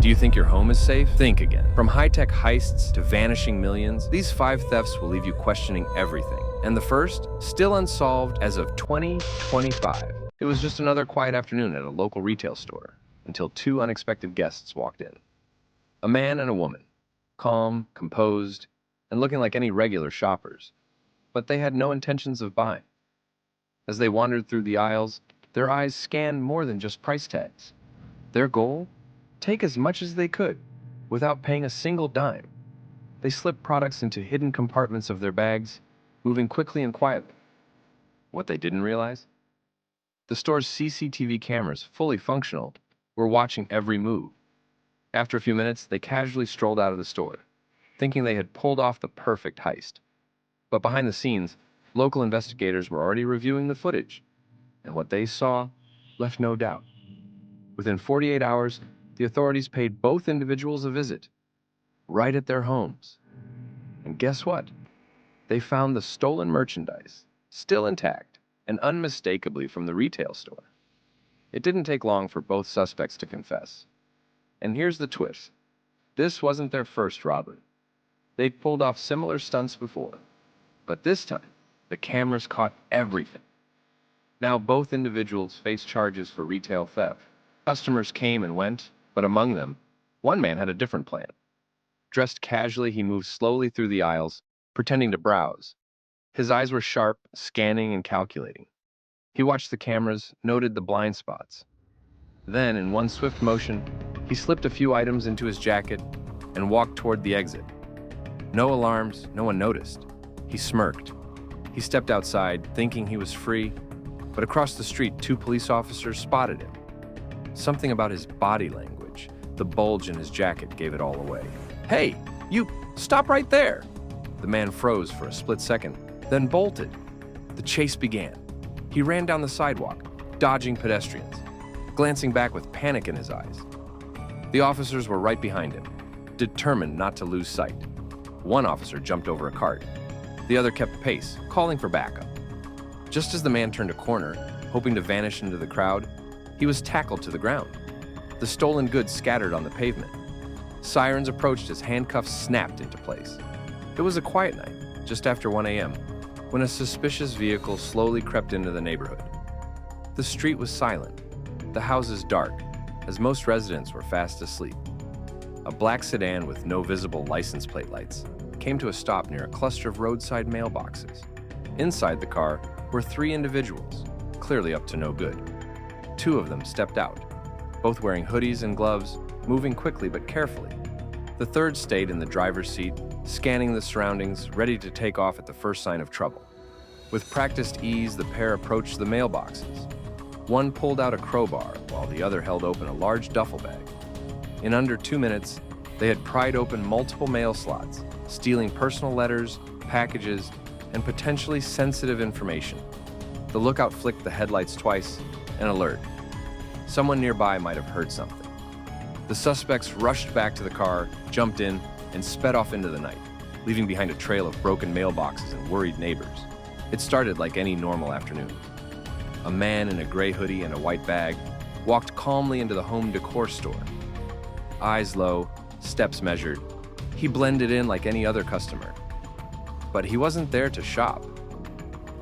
Do you think your home is safe? Think again. From high-tech heists to vanishing millions, these 5 thefts will leave you questioning everything. And the first, still unsolved as of 2025. It was just another quiet afternoon at a local retail store until 2 unexpected guests walked in. A man and a woman, calm, composed, and looking like any regular shoppers, but they had no intentions of buying. As they wandered through the aisles, their eyes scanned more than just price tags. Their goal? Take as much as they could, without paying a single dime. They slipped products into hidden compartments of their bags, moving quickly and quietly. What they didn't realize? The store's CCTV cameras, fully functional, were watching every move. After a few minutes, they casually strolled out of the store, thinking they had pulled off the perfect heist. But behind the scenes, local investigators were already reviewing the footage, and what they saw left no doubt. Within 48 hours, the authorities paid both individuals a visit, right at their homes. And guess what? They found the stolen merchandise, still intact and unmistakably from the retail store. It didn't take long for both suspects to confess. And here's the twist. This wasn't their first robbery. They'd pulled off similar stunts before, but this time, the cameras caught everything. Now both individuals face charges for retail theft. Customers came and went, but among them, one man had a different plan. Dressed casually, he moved slowly through the aisles, pretending to browse. His eyes were sharp, scanning and calculating. He watched the cameras, noted the blind spots. Then, in one swift motion, he slipped a few items into his jacket and walked toward the exit. No alarms, no one noticed. He smirked. He stepped outside, thinking he was free, but across the street, 2 police officers spotted him. Something about his body language, the bulge in his jacket, gave it all away. "Hey, you, stop right there!" The man froze for a split second, then bolted. The chase began. He ran down the sidewalk, dodging pedestrians, glancing back with panic in his eyes. The officers were right behind him, determined not to lose sight. One officer jumped over a cart. The other kept pace, calling for backup. Just as the man turned a corner, hoping to vanish into the crowd, he was tackled to the ground. The stolen goods scattered on the pavement. Sirens approached as handcuffs snapped into place. It was a quiet night, just after 1 a.m., when a suspicious vehicle slowly crept into the neighborhood. The street was silent, the houses dark, as most residents were fast asleep. A black sedan with no visible license plate lights came to a stop near a cluster of roadside mailboxes. Inside the car were 3 individuals, clearly up to no good. 2 of them stepped out, both wearing hoodies and gloves, moving quickly but carefully. The third stayed in the driver's seat, scanning the surroundings, ready to take off at the first sign of trouble. With practiced ease, the pair approached the mailboxes. One pulled out a crowbar, while the other held open a large duffel bag. In under 2 minutes, they had pried open multiple mail slots, stealing personal letters, packages, and potentially sensitive information. The lookout flicked the headlights twice, an alert. Someone nearby might have heard something. The suspects rushed back to the car, jumped in, and sped off into the night, leaving behind a trail of broken mailboxes and worried neighbors. It started like any normal afternoon. A man in a gray hoodie and a white bag walked calmly into the home decor store. Eyes low, steps measured, he blended in like any other customer. But he wasn't there to shop.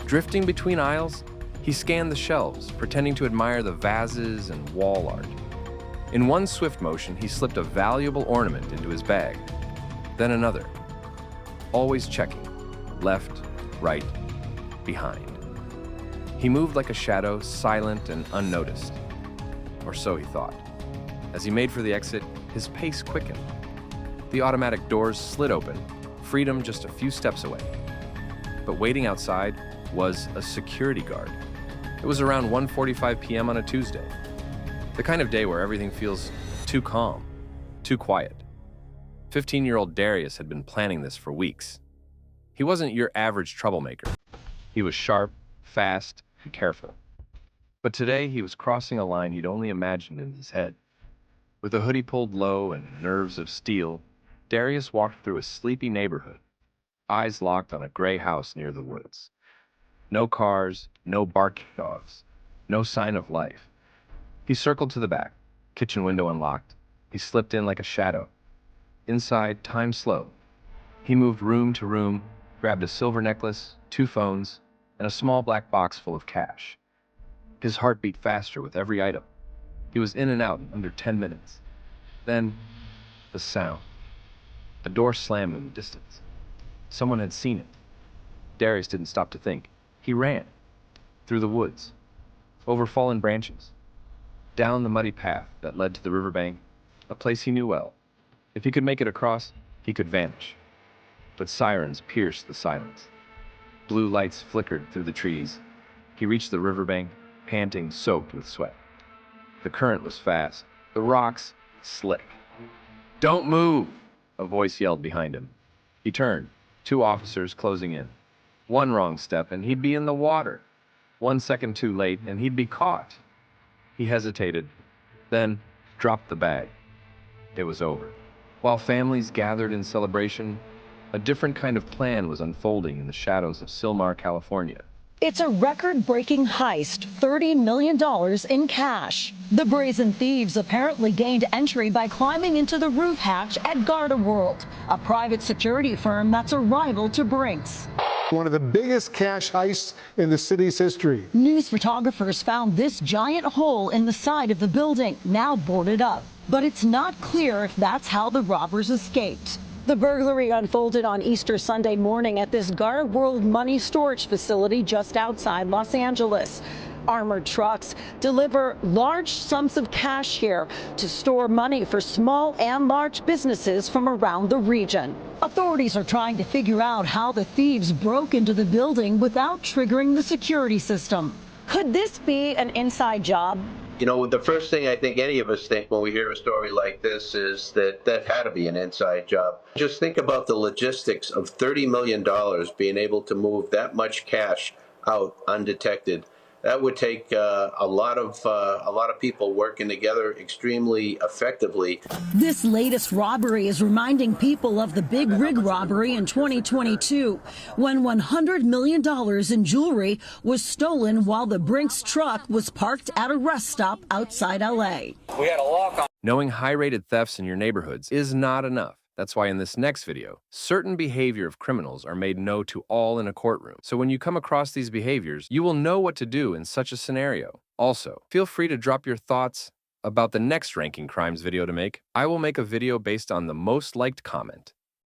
Drifting between aisles, he scanned the shelves, pretending to admire the vases and wall art. In one swift motion, he slipped a valuable ornament into his bag, then another, always checking, left, right, behind. He moved like a shadow, silent and unnoticed, or so he thought. As he made for the exit, his pace quickened. The automatic doors slid open, freedom just a few steps away. But waiting outside was a security guard. It was around 1:45 p.m. on a Tuesday, the kind of day where everything feels too calm, too quiet. 15-year-old Darius had been planning this for weeks. He wasn't your average troublemaker. He was sharp, fast, and careful. But today he was crossing a line he'd only imagined in his head. With a hoodie pulled low and nerves of steel, Darius walked through a sleepy neighborhood, eyes locked on a gray house near the woods. No cars, no barking dogs, no sign of life. He circled to the back, kitchen window unlocked, He slipped in like a shadow. Inside, time slowed. He moved room to room, grabbed a silver necklace, 2 phones, and a small black box full of cash. His heart beat faster with every item. He was in and out in under 10 minutes. Then, the sound. A door slammed in the distance. Someone had seen it. Darius didn't stop to think. He ran. Through the woods. Over fallen branches. Down the muddy path that led to the riverbank, a place he knew well. If he could make it across, he could vanish. But sirens pierced the silence. Blue lights flickered through the trees. He reached the riverbank, panting, soaked with sweat. The current was fast. The rocks slick. "Don't move!" a voice yelled behind him. He turned. 2 officers closing in. One wrong step and he'd be in the water. 1 second too late and he'd be caught. He hesitated, then dropped the bag. It was over. While families gathered in celebration, a different kind of plan was unfolding in the shadows of Sylmar, California. It's a record-breaking heist, $30 million in cash. The brazen thieves apparently gained entry by climbing into the roof hatch at Garda World, a private security firm that's a rival to Brink's. One of the biggest cash heists in the city's history. News photographers found this giant hole in the side of the building, now boarded up. But it's not clear if that's how the robbers escaped. The burglary unfolded on Easter Sunday morning at this Garda World money storage facility just outside Los Angeles. Armored trucks deliver large sums of cash here to store money for small and large businesses from around the region. Authorities are trying to figure out how the thieves broke into the building without triggering the security system. Could this be an inside job? You know, the first thing I think any of us think when we hear a story like this is that that had to be an inside job. Just think about the logistics of $30 million being able to move that much cash out undetected. That would take a lot of people working together extremely effectively. This latest robbery is reminding people of the big rig robbery in 2022, when $100 million in jewelry was stolen while the Brink's truck was parked at a rest stop outside LA. We had a lock on. Knowing high-rated thefts in your neighborhoods is not enough. That's why in this next video, certain behavior of criminals are made known to all in a courtroom. So when you come across these behaviors, you will know what to do in such a scenario. Also, feel free to drop your thoughts about the next ranking crimes video to make. I will make a video based on the most liked comment.